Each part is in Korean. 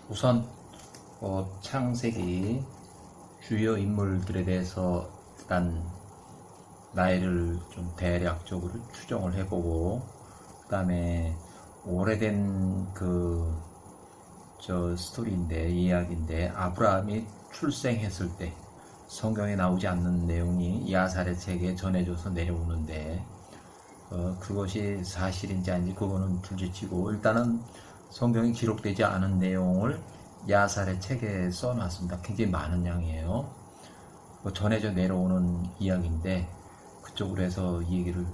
우선 창세기 주요 인물들에 대해서 일단 나이를 좀 대략적으로 추정을 해보고, 그 다음에 오래된 스토리인데, 이야기인데, 아브라함이 출생했을 때 성경에 나오지 않는 내용이 야살의 책에 전해져서 내려오는데, 그것이 사실인지 아닌지 그거는 둘째치고, 일단은 성경에 기록되지 않은 내용을 야살의 책에 써놨습니다. 굉장히 많은 양이에요. 전해져 내려오는 이야기인데 그쪽으로 해서 이 얘기를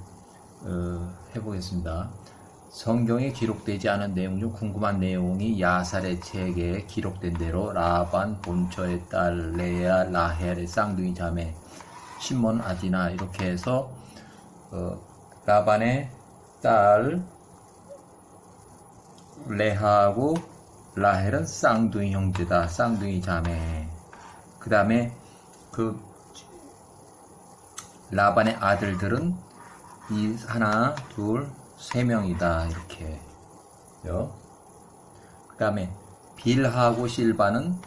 해보겠습니다. 성경에 기록되지 않은 내용 중 궁금한 내용이 야살의 책에 기록된 대로 라반 본처의 딸 레아 라헬의 쌍둥이 자매 시몬 아디나, 이렇게 해서 라반의 딸 레하하고 라헬은 쌍둥이 형제다, 쌍둥이 자매. 그 다음에 라반의 아들들은 하나, 둘, 세 명이다, 이렇게요. 그 다음에 빌하고 실바는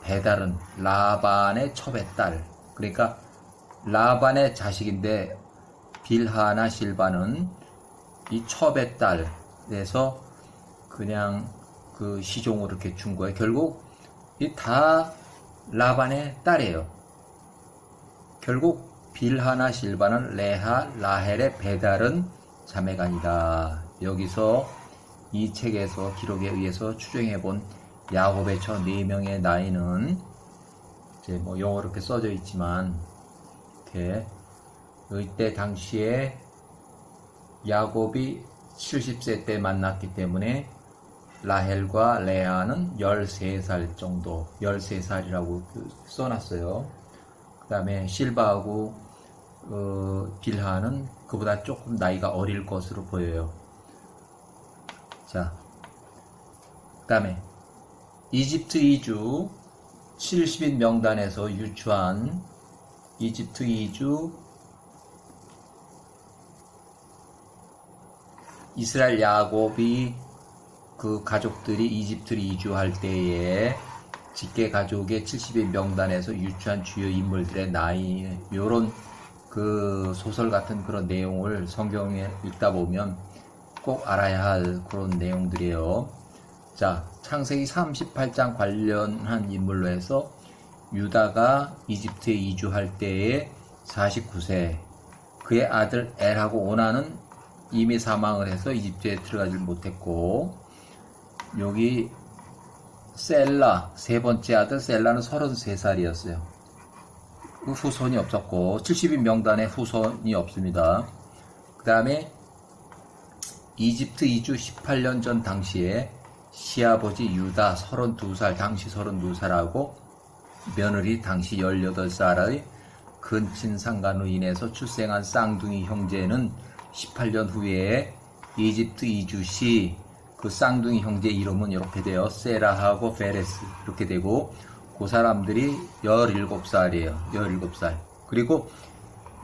배달은 라반의 첩의 딸, 그러니까 라반의 자식인데 빌하나 실바는 이 첩의 딸에서 그냥 시종으로 이렇게 준 거예요. 결국 이 다 라반의 딸이에요. 결국 빌하나 실바는 레하 라헬의 배달은 자매가 아니다. 여기서 이 책에서 기록에 의해서 추정해 본 야곱의 처 4명의 나이는 이제 영어로 이렇게 써져 있지만, 이렇게 이때 당시에 야곱이 70세 때 만났기 때문에 라헬과 레아는 13살 정도, 13살이라고 써놨어요. 그 다음에 실바하고 빌하는 그보다 조금 나이가 어릴 것으로 보여요. 자, 그 다음에 이집트 이주 70인 명단에서 유추한 이집트 이주, 이스라엘 야곱이 가족들이 이집트를 이주할 때에 직계 가족의 70인 명단에서 유추한 주요 인물들의 나이, 요런 소설 같은 그런 내용을 성경에 읽다 보면 꼭 알아야 할 그런 내용들이에요. 자, 창세기 38장 관련한 인물로 해서 유다가 이집트에 이주할 때에 49세, 그의 아들 엘하고 오나는 이미 사망을 해서 이집트에 들어가질 못했고, 여기 셀라, 세 번째 아들 셀라는 33살이었어요. 후손이 없었고 70인 명단에 후손이 없습니다. 그 다음에 이집트 이주 18년 전 당시에 시아버지 유다 32살, 당시 32살하고 며느리 당시 18살의 근친 상간으로 인해서 출생한 쌍둥이 형제는 18년 후에 이집트 이주 시 쌍둥이 형제 이름은 이렇게 돼요. 세라하고 페레스, 이렇게 되고, 그 사람들이 17살이에요. 17살. 그리고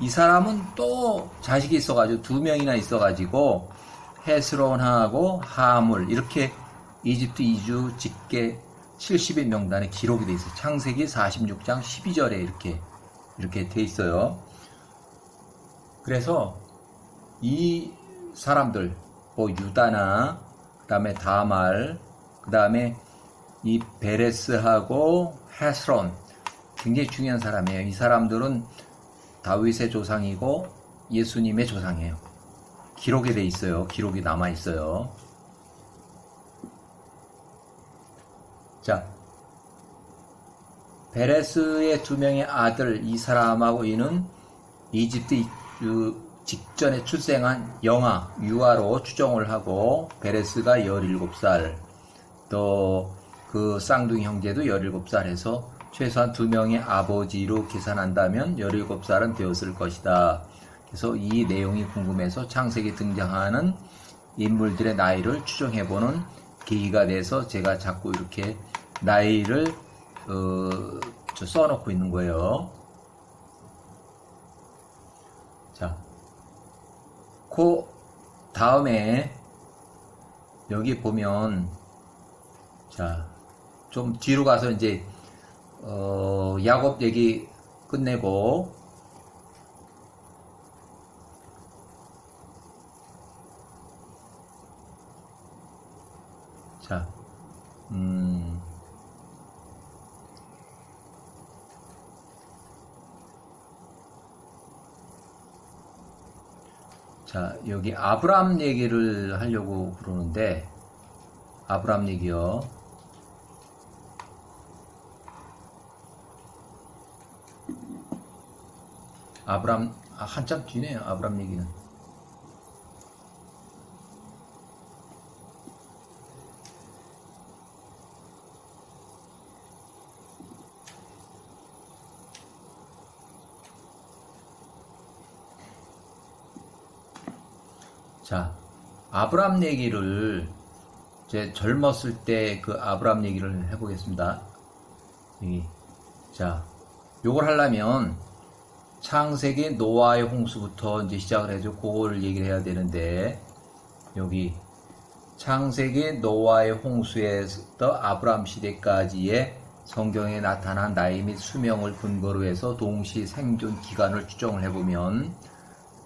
이 사람은 또 자식이 있어가지고 2명이나 있어가지고 헤스론하고 하물, 이렇게 이집트 이주 직계 70인 명단에 기록이 돼 있어요. 창세기 46장 12절에 이렇게 돼 있어요. 그래서 이 사람들, 유다나 그 다음에 다말, 그 다음에 이 베레스하고 헤스론, 굉장히 중요한 사람이에요. 이 사람들은 다윗의 조상이고 예수님의 조상이에요. 기록에 돼 있어요. 기록이 남아 있어요. 자, 베레스의 2명의 아들, 이 사람하고 이는 이집트 직전에 출생한 유아로 추정을 하고, 베레스가 17살, 또 쌍둥이 형제도 17살 해서 최소한 2명의 아버지로 계산한다면 17살은 되었을 것이다. 그래서 이 내용이 궁금해서 창세기 등장하는 인물들의 나이를 추정해보는 계기가 돼서 제가 자꾸 이렇게 나이를 써놓고 있는 거예요. 자, 그 다음에 여기 보면, 자, 좀 뒤로 가서 이제 야곱 얘기 끝내고 자, 자, 여기 아브람 얘기를 하려고 그러는데, 아브람 얘기요. 아브람, 한참 뒤네요, 아브람 얘기는. 자, 아브람 얘기를 제 젊었을 때 그 아브람 얘기를 해보겠습니다. 자, 요걸 하려면 창세기 노아의 홍수부터 이제 시작을 해서 그걸 얘기를 해야 되는데, 여기 창세기 노아의 홍수에서 아브람 시대까지의 성경에 나타난 나이 및 수명을 근거로 해서 동시 생존 기간을 추정을 해보면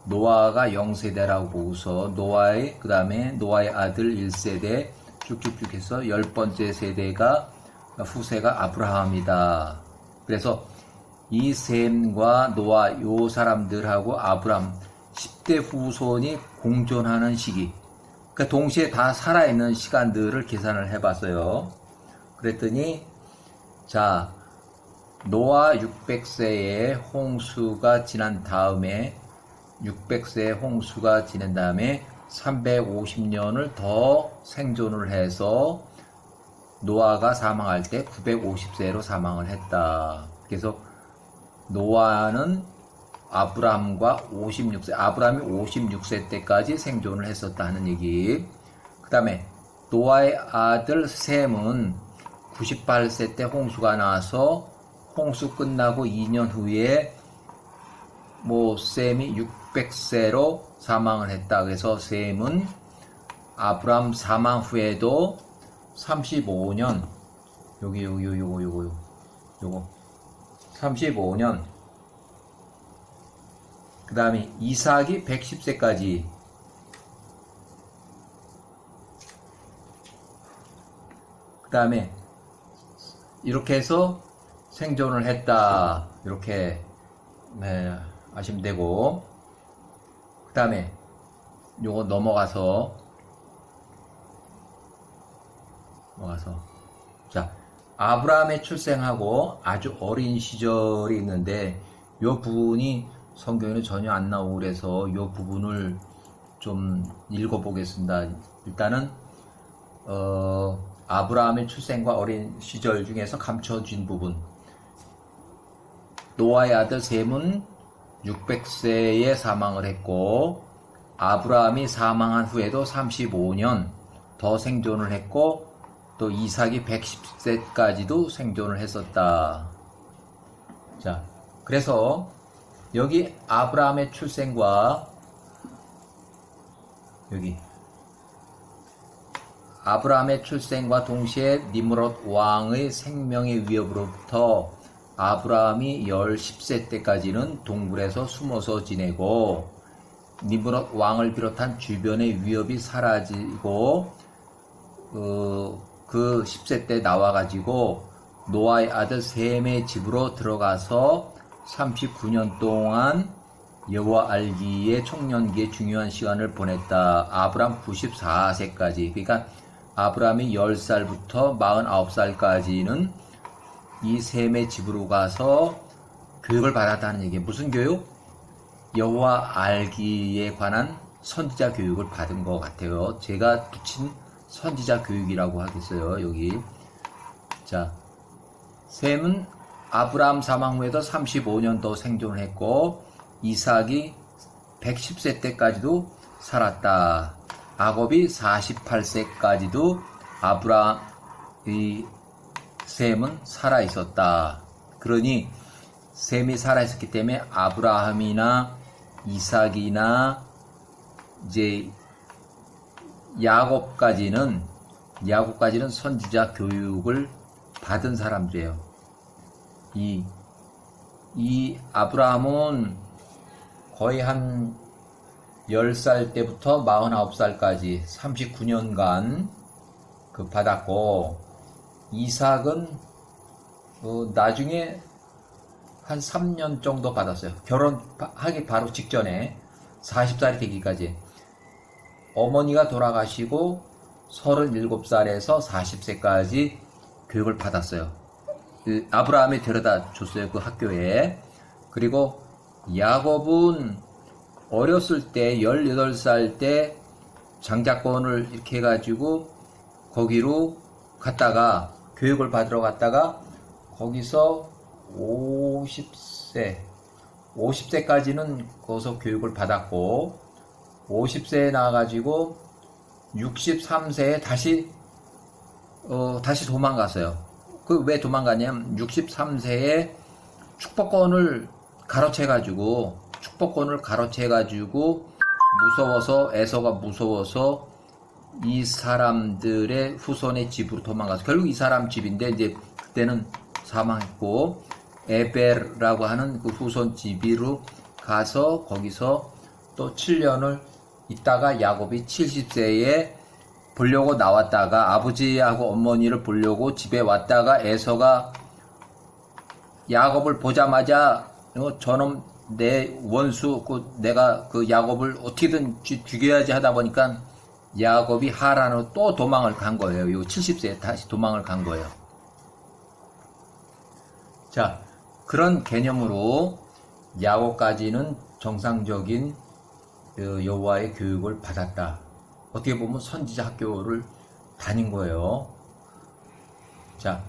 노아가 0세대라고 보고서 그 다음에 노아의 아들 1세대 쭉쭉쭉 해서 10번째 세대가 후세가 아브라함이다. 그래서 이 셈과 노아 요 사람들하고 아브람 10대 후손이 공존하는 시기, 그러니까 동시에 다 살아있는 시간들을 계산을 해봤어요. 그랬더니 자, 노아 600세에 홍수가 지난 다음에 600세에 홍수가 지난 다음에 350년을 더 생존을 해서 노아가 사망할 때 950세로 사망을 했다. 그래서 노아는 아브람과 56세, 아브람이 56세 때까지 생존을 했었다 하는 얘기. 그 다음에 노아의 아들 셈은 98세 때 홍수가 나서 홍수 끝나고 2년 후에 셈이 600세로 사망을 했다. 그래서 셈은 아브람 사망 후에도 35년, 요거 35년. 그 다음에 이삭이 110세까지. 그 다음에 이렇게 해서 생존을 했다. 이렇게 아시면 되고, 그 다음에 요거 넘어가서 자, 아브라함의 출생하고 아주 어린 시절이 있는데 요 부분이 성경에는 전혀 안 나오고 그래서 요 부분을 좀 읽어보겠습니다. 일단은 아브라함의 출생과 어린 시절 중에서 감춰진 부분, 노아의 아들 셈은 600세에 사망을 했고 아브라함이 사망한 후에도 35년 더 생존을 했고 또 이삭이 110세까지도 생존을 했었다. 자, 그래서 여기 아브라함의 출생과 여기 아브라함의 출생과 동시에 니므롯 왕의 생명의 위협으로부터 아브라함이 10세 때까지는 동굴에서 숨어서 지내고 니므롯 왕을 비롯한 주변의 위협이 사라지고 그 10세 때 나와가지고 노아의 아들 셈의 집으로 들어가서 39년 동안 여호와 알기의 청년기의 중요한 시간을 보냈다. 아브람 94세까지. 그러니까 아브람이 10살부터 49살까지는 이 셈의 집으로 가서 교육을 받았다는 얘기예요. 무슨 교육? 여호와 알기에 관한 선지자 교육을 받은 것 같아요. 제가 붙인 선지자 교육이라고 하겠어요. 여기. 자, 셈은 아브람 사망 후에도 35년 더 생존을 했고 이삭이 110세 때까지도 살았다. 야곱이 48세까지도 이 셈은 살아 있었다. 그러니 셈이 살아 있었기 때문에 아브라함이나 이삭이나 이제 야곱까지는 선지자 교육을 받은 사람들이에요. 이 아브라함은 거의 한 10살 때부터 49살까지 39년간 그 받았고, 이삭은 나중에 한 3년 정도 받았어요. 결혼하기 바로 직전에 40살이 되기까지. 어머니가 돌아가시고 37살에서 40세까지 교육을 받았어요. 아브라함이 데려다 줬어요, 그 학교에. 그리고 야곱은 어렸을 때 18살 때 장자권을 이렇게 해가지고 거기로 갔다가 교육을 받으러 갔다가 거기서 50세까지는 거기서 교육을 받았고, 50세에 나와가지고 63세에 다시 도망갔어요. 그 왜 도망가냐면 63세에 축복권을 가로채가지고 무서워서, 에서가 무서워서 이 사람들의 후손의 집으로 도망가서, 결국 이 사람 집인데 이제 그때는 사망했고, 에벨라고 하는 그 후손 집으로 가서 거기서 또 7년을 있다가 야곱이 70세에 보려고 나왔다가, 아버지하고 어머니를 보려고 집에 왔다가 에서가 야곱을 보자마자 저놈 내 원수, 내가 그 야곱을 어떻게든 죽여야지 하다 보니까 야곱이 하란으로 또 도망을 간 거예요. 요 70세에 다시 도망을 간 거예요. 자, 그런 개념으로 야곱까지는 정상적인 여호와의 교육을 받았다. 어떻게 보면 선지자 학교를 다닌 거예요. 자,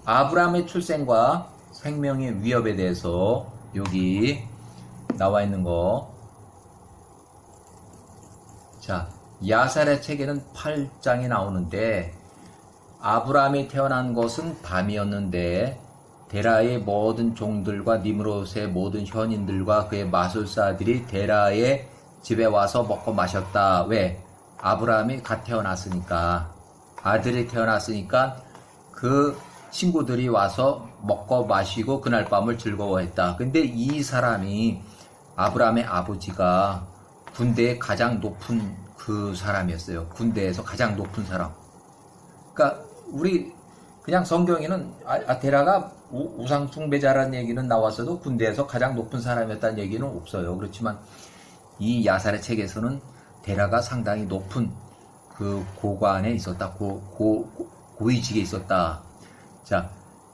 아브라함의 출생과 생명의 위협에 대해서 여기 나와 있는 거. 자, 야살의 책에는 8장이 나오는데, 아브라함이 태어난 것은 밤이었는데 데라의 모든 종들과 니므롯의 모든 현인들과 그의 마술사들이 데라의 집에 와서 먹고 마셨다. 왜? 아브라함이 갓 태어났으니까, 아들이 태어났으니까 그 친구들이 와서 먹고 마시고 그날 밤을 즐거워했다. 근데 이 사람이, 아브라함의 아버지가 군대의 가장 높은 그 사람이었어요. 군대에서 가장 높은 사람. 그러니까 우리 그냥 성경에는 데라가 우상 숭배자라는 얘기는 나왔어도 군대에서 가장 높은 사람이었다는 얘기는 없어요. 그렇지만 이 야살의 책에서는 데라가 상당히 높은 그 고관에 있었다. 고위직에 있었다. 자,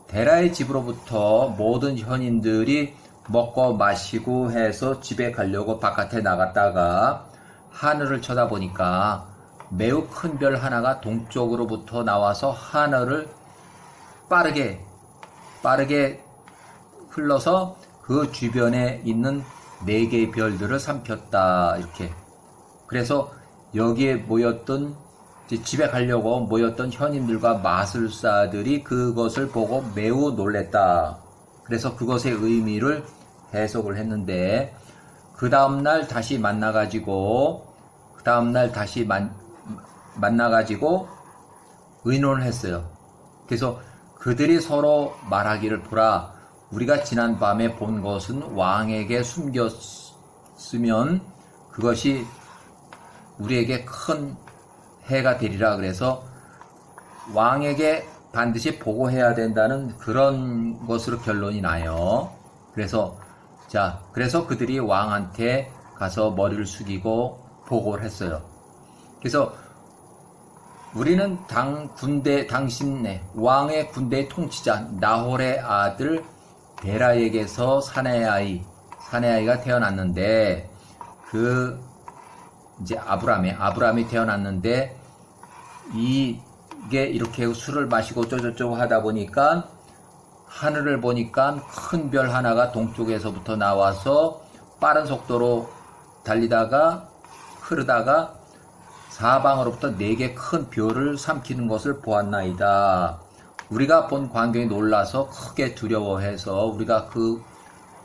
데라의 집으로부터 모든 현인들이 먹고 마시고 해서 집에 가려고 바깥에 나갔다가 하늘을 쳐다보니까 매우 큰 별 하나가 동쪽으로부터 나와서 하늘을 빠르게 흘러서 그 주변에 있는 4개의 별들을 삼켰다. 이렇게. 그래서 여기에 집에 가려고 모였던 현인들과 마술사들이 그것을 보고 매우 놀랬다. 그래서 그것의 의미를 해석을 했는데, 그 다음날 다시 만나가지고 의논을 했어요. 그래서 그들이 서로 말하기를, 보라, 우리가 지난 밤에 본 것은 왕에게 숨겼으면 그것이 우리에게 큰 해가 되리라. 그래서 왕에게 반드시 보고해야 된다는 그런 것으로 결론이 나요. 그래서 그들이 왕한테 가서 머리를 숙이고 보고를 했어요. 그래서 우리는 왕의 군대의 통치자 나홀의 아들 데라에게서 사내아이가 태어났는데, 이제 아브라함이 태어났는데, 이게 이렇게 술을 마시고 어쩌고저쩌고 하다 보니까 하늘을 보니까 큰 별 하나가 동쪽에서부터 나와서 빠른 속도로 흐르다가 사방으로부터 4개 큰 별을 삼키는 것을 보았나이다. 우리가 본 광경이 놀라서 크게 두려워해서 우리가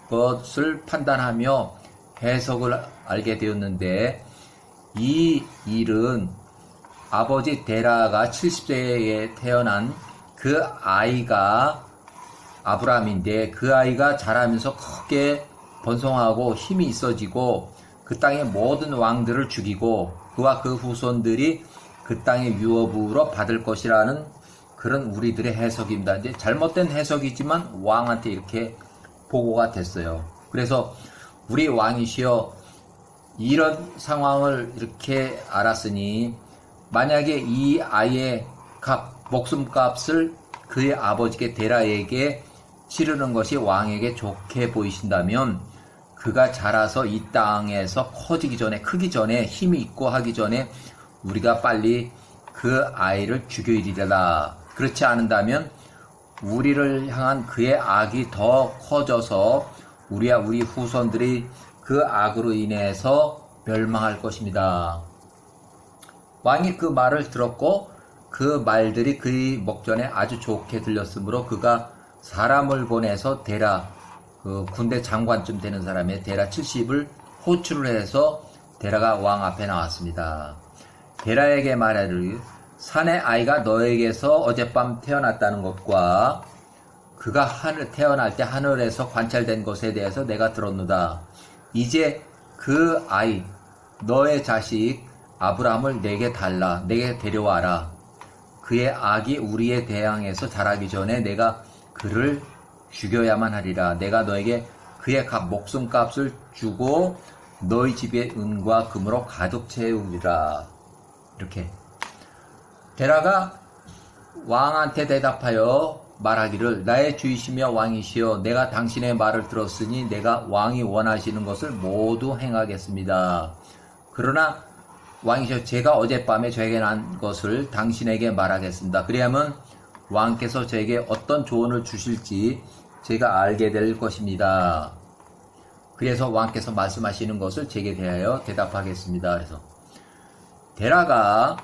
그것을 판단하며 해석을 알게 되었는데, 이 일은 아버지 데라가 70세에 태어난 그 아이가 아브라함인데 그 아이가 자라면서 크게 번성하고 힘이 있어지고 그 땅의 모든 왕들을 죽이고 그와 그 후손들이 그 땅의 유업으로 받을 것이라는 그런 우리들의 해석입니다. 이제 잘못된 해석이지만 왕한테 이렇게 보고가 됐어요. 그래서 우리 왕이시여 이런 상황을 이렇게 알았으니 만약에 이 아이의 목숨값을 그의 아버지께 데라에게 치르는 것이 왕에게 좋게 보이신다면 그가 자라서 이 땅에서 커지기 전에 크기 전에 힘이 있고 하기 전에 우리가 빨리 그 아이를 죽여이리라. 그렇지 않는다면 우리를 향한 그의 악이 더 커져서 우리와 우리 후손들이 그 악으로 인해서 멸망할 것입니다. 왕이 그 말을 들었고 그 말들이 그의 목전에 아주 좋게 들렸으므로 그가 사람을 보내서 데라 그 군대 장관쯤 되는 사람의 데라 70을 호출을 해서 데라가 왕 앞에 나왔습니다. 데라에게 말하기를 산의 아이가 너에게서 어젯밤 태어났다는 것과 그가 태어날 때 하늘에서 관찰된 것에 대해서 내가 들었노다. 이제 그 아이 너의 자식 아브라함을 내게 달라 내게 데려와라. 그의 악이 우리에 대항해서 자라기 전에 내가 그를 죽여야만 하리라. 내가 너에게 그의 목숨값을 주고 너희 집에 은과 금으로 가득 채우리라. 이렇게 데라가 왕한테 대답하여 말하기를 나의 주이시며 왕이시여 내가 당신의 말을 들었으니 내가 왕이 원하시는 것을 모두 행하겠습니다. 그러나 왕이시여 제가 어젯밤에 저에게 난 것을 당신에게 말하겠습니다. 그리하면 왕께서 저에게 어떤 조언을 주실지 제가 알게 될 것입니다. 그래서 왕께서 말씀하시는 것을 제게 대하여 대답하겠습니다. 그래서 데라가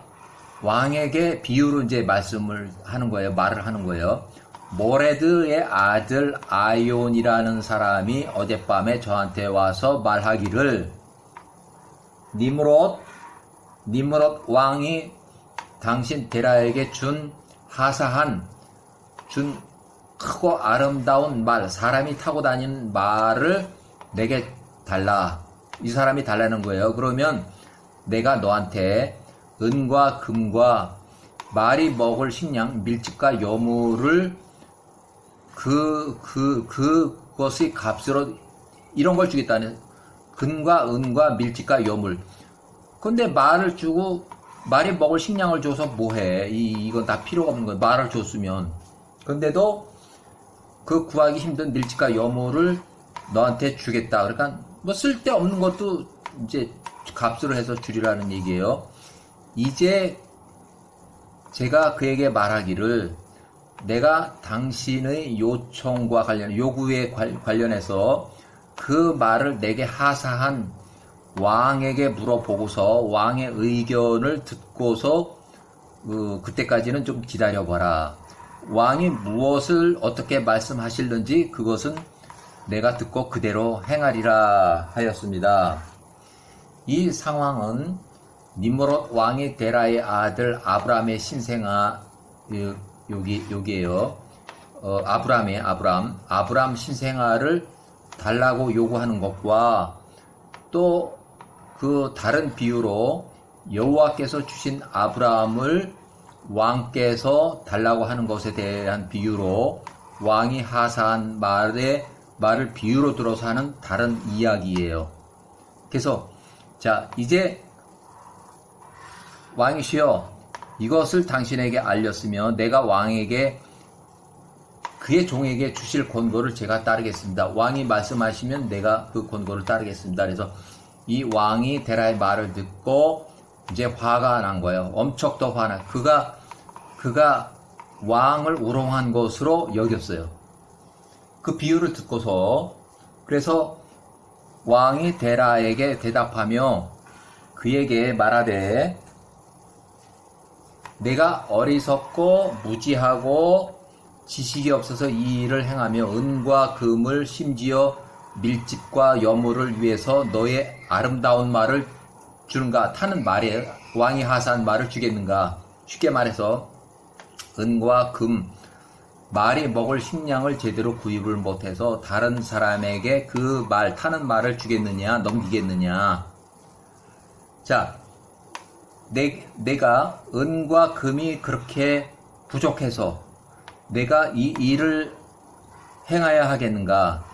왕에게 비유로 이제 말씀을 하는 거예요. 말을 하는 거예요. 모레드의 아들 아이온이라는 사람이 어젯밤에 저한테 와서 말하기를 니므롯 왕이 당신 데라에게 준 크고 아름다운 말, 사람이 타고 다니는 말을 내게 달라. 이 사람이 달라는 거예요. 그러면 내가 너한테 은과 금과 말이 먹을 식량, 밀집과 여물을 그것의 값으로 이런 걸 주겠다는 금과 은과 밀집과 여물. 근데 말을 주고 말이 먹을 식량을 줘서 뭐해? 이건 다 필요가 없는 거예요. 말을 줬으면. 근데도 그 구하기 힘든 밀집과 여물을 너한테 주겠다. 그러니까 뭐 쓸데없는 것도 이제 값으로 해서 주리라는 얘기예요. 이제 제가 그에게 말하기를 내가 당신의 요청과 요구에 관련해서 그 말을 내게 하사한 왕에게 물어보고서 왕의 의견을 듣고서 그때까지는 좀 기다려봐라. 왕이 무엇을 어떻게 말씀하실는지 그것은 내가 듣고 그대로 행하리라 하였습니다. 이 상황은 니므롯 왕이 데라의 아들 아브람의 신생아 여기에요. 아브람 신생아를 달라고 요구하는 것과 또 그 다른 비유로 여호와께서 주신 아브라함을 왕께서 달라고 하는 것에 대한 비유로 왕이 하사한 말을 비유로 들어서 하는 다른 이야기예요. 그래서 자 이제 왕이시여 이것을 당신에게 알렸으며 내가 왕에게 그의 종에게 주실 권고를 제가 따르겠습니다. 왕이 말씀하시면 내가 그 권고를 따르겠습니다. 그래서 이 왕이 데라의 말을 듣고 이제 화가 난 거예요. 엄청 더 화나. 그가 왕을 우롱한 것으로 여겼어요. 그 비유를 듣고서 그래서 왕이 데라에게 대답하며 그에게 말하되 내가 어리석고 무지하고 지식이 없어서 이 일을 행하며 은과 금을 심지어 밀집과 여물을 위해서 너의 아름다운 말을 주는가 타는 말에 왕이 하사한 말을 주겠는가. 쉽게 말해서 은과 금 말이 먹을 식량을 제대로 구입을 못해서 다른 사람에게 그 말, 타는 말을 주겠느냐, 넘기겠느냐. 자, 내가 은과 금이 그렇게 부족해서 내가 이 일을 행하여야 하겠는가?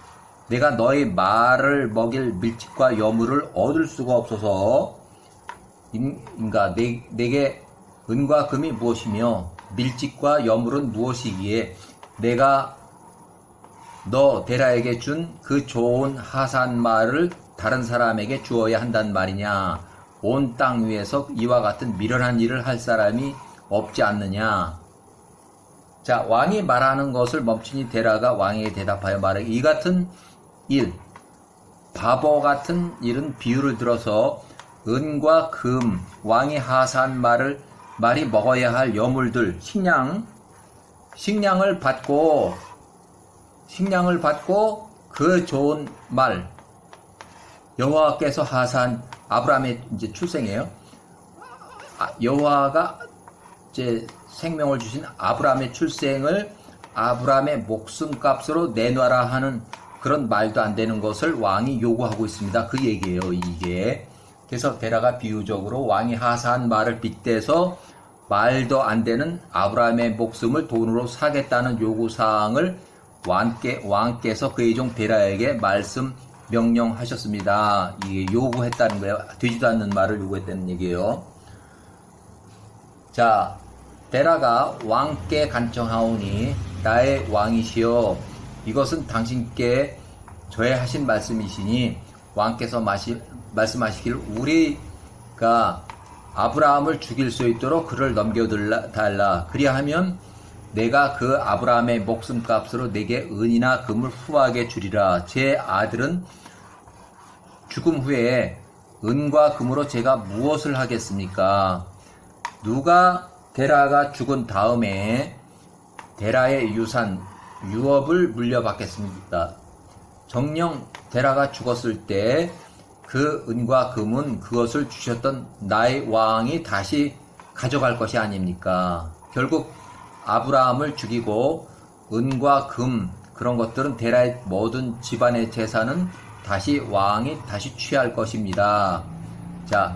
내가 너의 말을 먹일 밀집과 여물을 얻을 수가 없어서 인가 내게 은과 금이 무엇이며 밀집과 여물은 무엇이기에 내가 너 데라에게 준 그 좋은 하산말을 다른 사람에게 주어야 한단 말이냐? 온 땅 위에서 이와 같은 미련한 일을 할 사람이 없지 않느냐? 자, 왕이 말하는 것을 멈추니 데라가 왕에게 대답하여 말하기, 이 같은 일, 바보 같은 일은 비유를 들어서 은과 금, 왕이 하사한 말이 먹어야 할 여물들, 식량을 받고 그 좋은 말, 여호와께서 하사한 아브라함의 이제 출생이에요. 여호와가 이제 생명을 주신 아브라함의 출생을 아브라함의 목숨값으로 내놔라 하는 그런 말도 안 되는 것을 왕이 요구하고 있습니다. 그 얘기예요, 이게. 그래서 데라가 비유적으로 왕이 하사한 말을 빗대서 말도 안 되는 아브라함의 목숨을 돈으로 사겠다는 요구사항을 왕께서 그의 종 데라에게 명령하셨습니다. 이게 요구했다는 거예요. 되지도 않는 말을 요구했다는 얘기예요. 자, 데라가 왕께 간청하오니 나의 왕이시여, 이것은 당신께 저의 하신 말씀이시니 왕께서 말씀하시길 우리가 아브라함을 죽일 수 있도록 그를 넘겨달라. 그리하면 내가 그 아브라함의 목숨값으로 내게 은이나 금을 후하게 주리라. 제 아들은 죽음 후에 은과 금으로 제가 무엇을 하겠습니까? 누가 데라가 죽은 다음에 데라의 유산, 유업을 물려받겠습니다. 정녕 데라가 죽었을 때 그 은과 금은 그것을 주셨던 나의 왕이 다시 가져갈 것이 아닙니까? 결국 아브라함을 죽이고 은과 금, 그런 것들은 데라의 모든 집안의 재산은 왕이 다시 취할 것입니다. 자,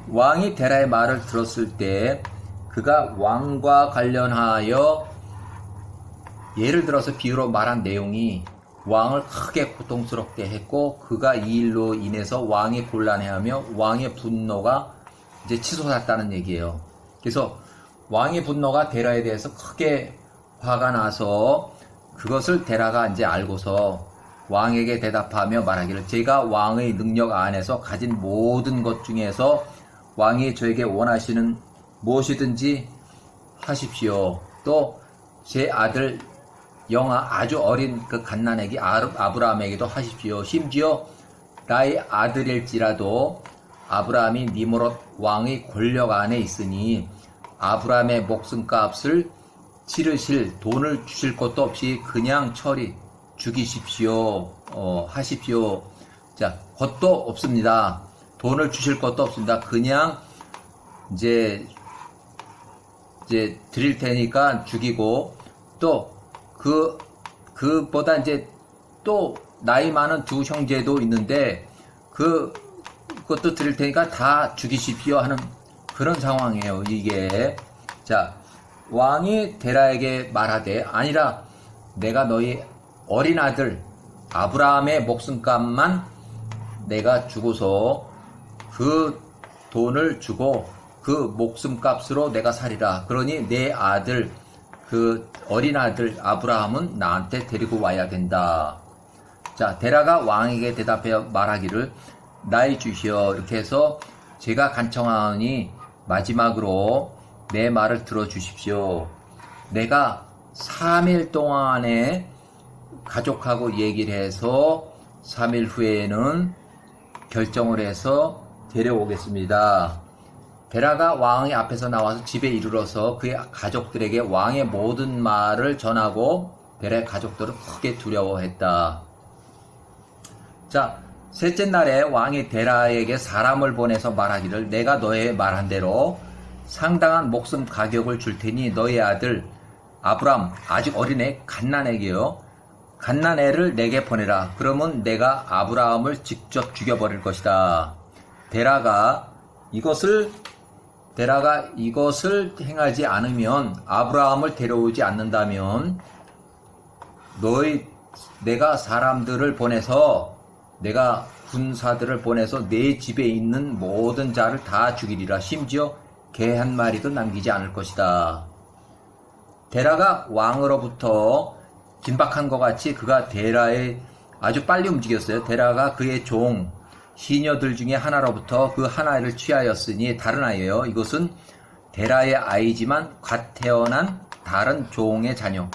왕이 데라의 말을 들었을 때 그가 왕과 관련하여 예를 들어서 비유로 말한 내용이 왕을 크게 고통스럽게 했고 그가 이 일로 인해서 왕이 곤란해하며 왕의 분노가 이제 치솟았다는 얘기예요. 그래서 왕의 분노가 데라에 대해서 크게 화가 나서 그것을 데라가 이제 알고서 왕에게 대답하며 말하기를, 제가 왕의 능력 안에서 가진 모든 것 중에서 왕이 저에게 원하시는 무엇이든지 하십시오. 또 제 아들 아주 어린 그 갓난아기 아브라함에게도 하십시오. 심지어 나의 아들일지라도 아브라함이 니므롯 왕의 권력 안에 있으니 아브라함의 목숨값을 치르실 돈을 주실 것도 없이 그냥 죽이십시오. 하십시오. 자, 것도 없습니다. 돈을 주실 것도 없습니다. 그냥 이제 드릴 테니까 죽이고, 또 그보다 이제 또 나이 많은 두 형제도 있는데 그것도 드릴 테니까 다 죽이십시오 하는 그런 상황이에요, 이게. 자, 왕이 데라에게 말하되, 아니라 내가 너희 어린 아들 아브라함의 목숨값만 내가 주고서 그 돈을 주고 그 목숨값으로 내가 살리라. 그러니 내 아들, 그 어린 아들 아브라함은 나한테 데리고 와야 된다. 자, 데라가 왕에게 대답해 말하기를, 나의 주시여, 이렇게 해서 제가 간청하오니 마지막으로 내 말을 들어주십시오. 내가 3일 동안에 가족하고 얘기를 해서 3일 후에는 결정을 해서 데려오겠습니다. 데라가 왕의 앞에서 나와서 집에 이르러서 그의 가족들에게 왕의 모든 말을 전하고 데라의 가족들은 크게 두려워했다. 자, 셋째 날에 왕이 데라에게 사람을 보내서 말하기를, 내가 너의 말한 대로 상당한 목숨 가격을 줄 테니 너의 아들 아브람 아직 어린애 갓난애게요. 갓난애를 내게 보내라. 그러면 내가 아브라함을 직접 죽여버릴 것이다. 데라가 이것을 행하지 않으면, 아브라함을 데려오지 않는다면 내가 사람들을 보내서, 내가 군사들을 보내서 내 집에 있는 모든 자를 다 죽이리라. 심지어 개 한 마리도 남기지 않을 것이다. 데라가 왕으로부터 긴박한 것 같이 그가 데라의 아주 빨리 움직였어요. 데라가 그의 종 시녀들 중에 하나로부터 그 하나를 취하였으니, 다른 아이예요. 이것은 데라의 아이지만 갓 태어난 다른 종의 자녀,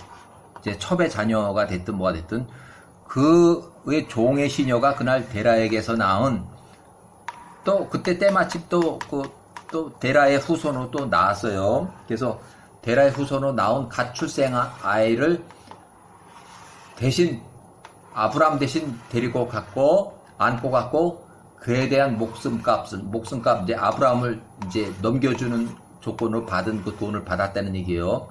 이제 첩의 자녀가 됐든 뭐가 됐든 그의 종의 시녀가 그날 데라에게서 낳은, 또 그때 때마침 또 데라의 후손으로 또 나왔어요. 그래서 데라의 후손으로 나온 갓 출생한 아이를 대신 아브람 대신 데리고 안고 갔고, 그에 대한 목숨값 이제 아브람을 이제 넘겨주는 조건으로 받은 그 돈을 받았다는 얘기예요.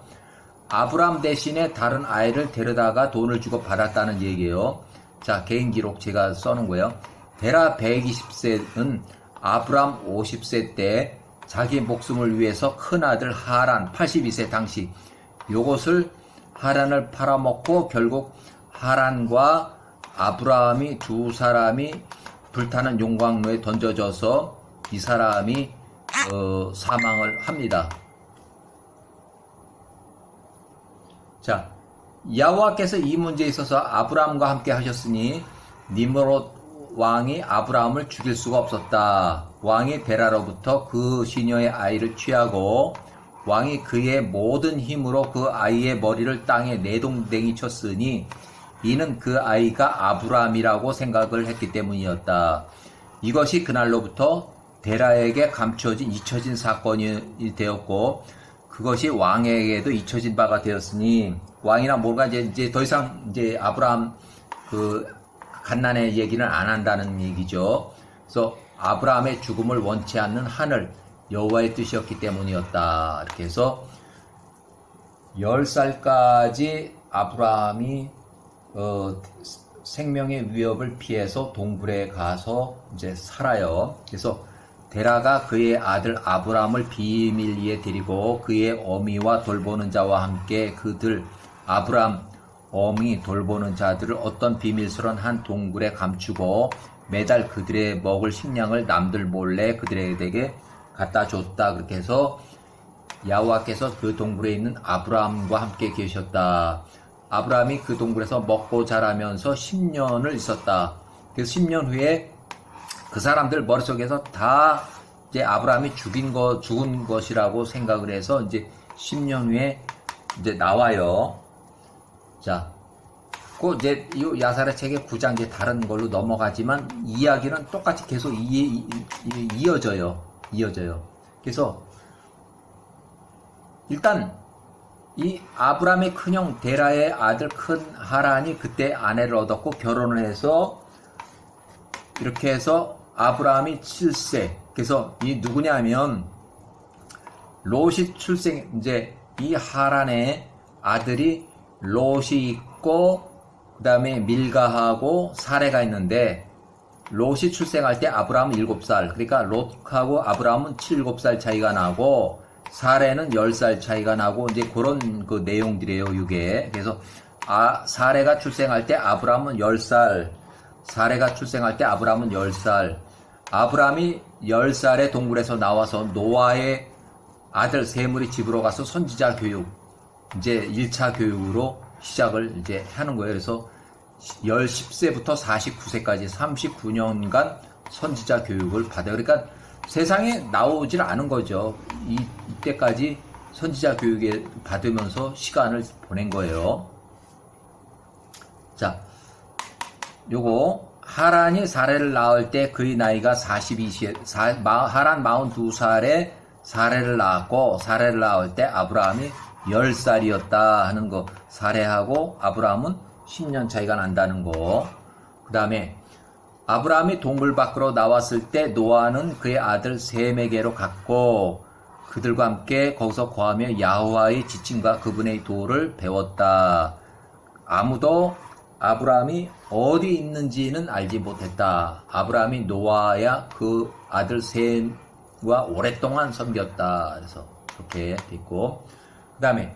아브람 대신에 다른 아이를 데려다가 돈을 주고 받았다는 얘기예요. 자, 개인 기록 제가 써놓은 거예요. 데라 120세는 아브람 50세 때 자기 목숨을 위해서 큰아들 하란 82세 당시 요것을 하란을 팔아먹고, 결국 하란과 아브라함이 두 사람이 불타는 용광로에 던져져서 이 사람이 사망을 합니다. 자, 여호와께서 이 문제에 있어서 아브라함과 함께 하셨으니 니므롯 왕이 아브라함을 죽일 수가 없었다. 왕이 데라로부터 그 시녀의 아이를 취하고 왕이 그의 모든 힘으로 그 아이의 머리를 땅에 내동댕이 쳤으니 이는 그 아이가 아브라함이라고 생각을 했기 때문이었다. 이것이 그날로부터 데라에게 잊혀진 사건이 되었고, 그것이 왕에게도 잊혀진 바가 되었으니, 왕이나 뭔가 이제 더 이상 이제 아브라함 그 갓난의 얘기는 안 한다는 얘기죠. 그래서 아브라함의 죽음을 원치 않는 하늘 여호와의 뜻이었기 때문이었다. 이렇게 해서 10살까지 아브라함이 생명의 위협을 피해서 동굴에 가서 이제 살아요. 그래서 데라가 그의 아들 아브라함을 비밀리에 데리고 그의 어미와 돌보는 자와 함께 그들 아브라함 어미 돌보는 자들을 어떤 비밀스러운 한 동굴에 감추고 매달 그들의 먹을 식량을 남들 몰래 그들에게 갖다 줬다. 그렇게 해서 여호와께서 그 동굴에 있는 아브라함과 함께 계셨다. 아브라함이 그 동굴에서 먹고 자라면서 10년을 있었다. 그래서 10년 후에 그 사람들 머릿속에서 다 이제 아브라함이 죽은 것이라고 생각을 해서 이제 10년 후에 이제 나와요. 자, 그 이제 이 야살의 책의 9장 이제 다른 걸로 넘어가지만 이야기는 똑같이 계속 이어져요. 그래서 일단 이 아브라함의 큰형 데라의 아들 큰 하란이 그때 아내를 얻었고 결혼을 해서 이렇게 해서 아브라함이 7세. 그래서 이 누구냐면 롯이 출생, 이제 이 하란의 아들이 롯이 있고 그 다음에 밀가하고 사레가 있는데, 롯이 출생할 때 아브라함은 7살, 그러니까 롯하고 아브라함은 7살 차이가 나고 사레는 10살 차이가 나고 이제 그런 그 내용들이에요, 이게. 그래서 사레가 출생할 때 아브라함은 10살, 사레가 출생할 때 아브라함은 10살. 아브라함이 10살에 동굴에서 나와서 노아의 아들 셈물이 집으로 가서 선지자 교육, 이제 1차 교육으로 시작을 이제 하는 거예요. 그래서 10세부터 49세까지 39년간 선지자 교육을 받아요. 그러니까 세상에 나오질 않은 거죠. 이때까지 선지자 교육에 받으면서 시간을 보낸 거예요. 자, 요거 하란이 사레를 낳을 때 그의 나이가 하란 42살에 사레를 낳았고, 사레를 낳을 때 아브라함이 10살이었다 하는 거, 사레하고 아브라함은 10년 차이가 난다는 거. 그 다음에 아브라함이 동굴 밖으로 나왔을 때 노아는 그의 아들 셈에게로 갔고, 그들과 함께 거기서 거하며 야호와의 지침과 그분의 도를 배웠다. 아무도 아브라함이 어디 있는지는 알지 못했다. 아브라함이 노아야 그 아들 셈과 오랫동안 섬겼다. 그래서 그렇게 됐고, 그 다음에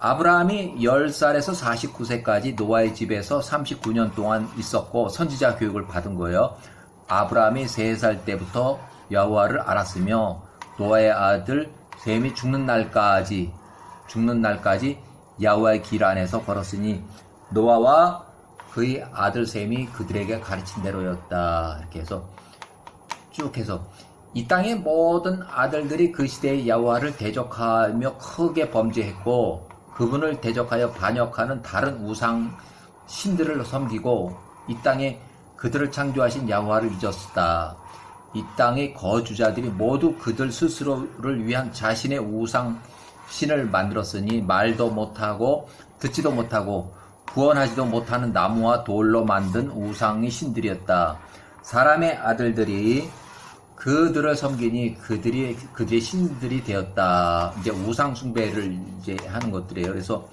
아브라함이 10살에서 49세까지 노아의 집에서 39년 동안 있었고 선지자 교육을 받은 거예요. 아브라함이 3살 때부터 여호와를 알았으며 노아의 아들 셈이 죽는 날까지 여호와의 길 안에서 걸었으니 노아와 그의 아들 셈이 그들에게 가르친 대로였다. 이렇게 해서 쭉 해서 이 땅의 모든 아들들이 그 시대의 여호와를 대적하며 크게 범죄했고 그분을 대적하여 반역하는 다른 우상 신들을 섬기고 이 땅에 그들을 창조하신 여호와를 잊었다. 이 땅의 거주자들이 모두 그들 스스로를 위한 자신의 우상 신을 만들었으니 말도 못하고 듣지도 못하고 구원하지도 못하는 나무와 돌로 만든 우상의 신들이었다. 사람의 아들들이 그들을 섬기니 그들의 신들이 되었다. 이제 우상 숭배를 이제 하는 것들이에요. 그래서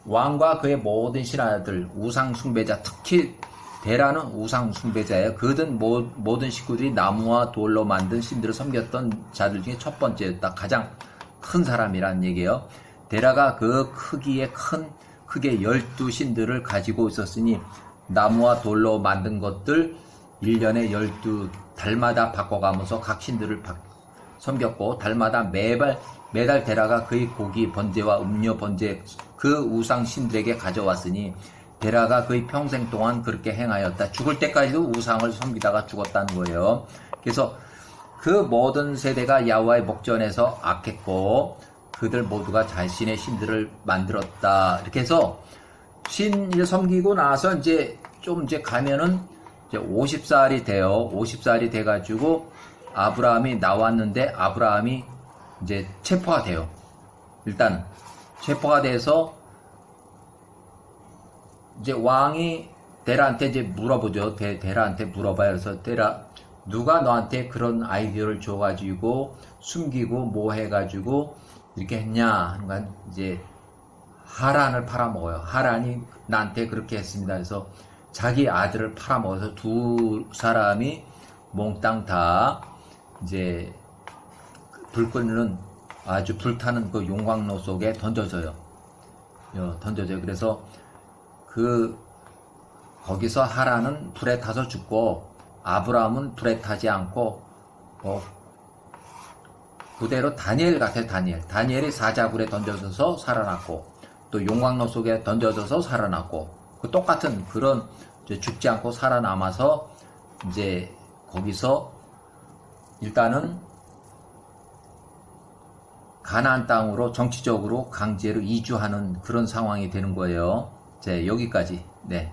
왕과 그의 모든 신하들, 우상 숭배자, 특히 데라는 우상 숭배자예요. 그든 모든 식구들이 나무와 돌로 만든 신들을 섬겼던 자들 중에 첫 번째였다. 가장 큰 사람이란 얘기예요. 데라가 그 크게 12신들을 가지고 있었으니 나무와 돌로 만든 것들 1년에 12달마다 바꿔가면서 각 신들을 섬겼고 달마다 매달 데라가 그의 고기 번제와 음료 번제 그 우상 신들에게 가져왔으니 데라가 그의 평생 동안 그렇게 행하였다. 죽을 때까지도 우상을 섬기다가 죽었다는 거예요. 그래서 그 모든 세대가 여호와의 목전에서 악했고 그들 모두가 자신의 신들을 만들었다. 이렇게 해서 신을 섬기고 나서 이제 가면은 이제 50살이 돼요. 50살이 돼가지고 아브라함이 나왔는데 아브라함이 이제 체포가 돼요. 일단 체포가 돼서 이제 왕이 데라한테 이제 물어보죠. 데라한테 물어봐요. 그래서 데라 누가 너한테 그런 아이디어를 줘가지고 숨기고 뭐 해가지고 이렇게 했냐 하는 건 이제 하란을 팔아먹어요. 하란이 나한테 그렇게 했습니다. 그래서 자기 아들을 팔아먹어서 두 사람이 몽땅 다 이제 불 끄는 아주 불타는 그 용광로 속에 던져져요. 그래서 거기서 하란은 불에 타서 죽고 아브라함은 불에 타지 않고 그대로 다니엘 같아요. 다니엘이 사자굴에 던져져서 살아났고 또 용광로 속에 던져져서 살아났고 그 똑같은 그런 이제 죽지 않고 살아남아서 이제 거기서 일단은 가나안 땅으로 정치적으로 강제로 이주하는 그런 상황이 되는 거예요. 자, 여기까지. 네.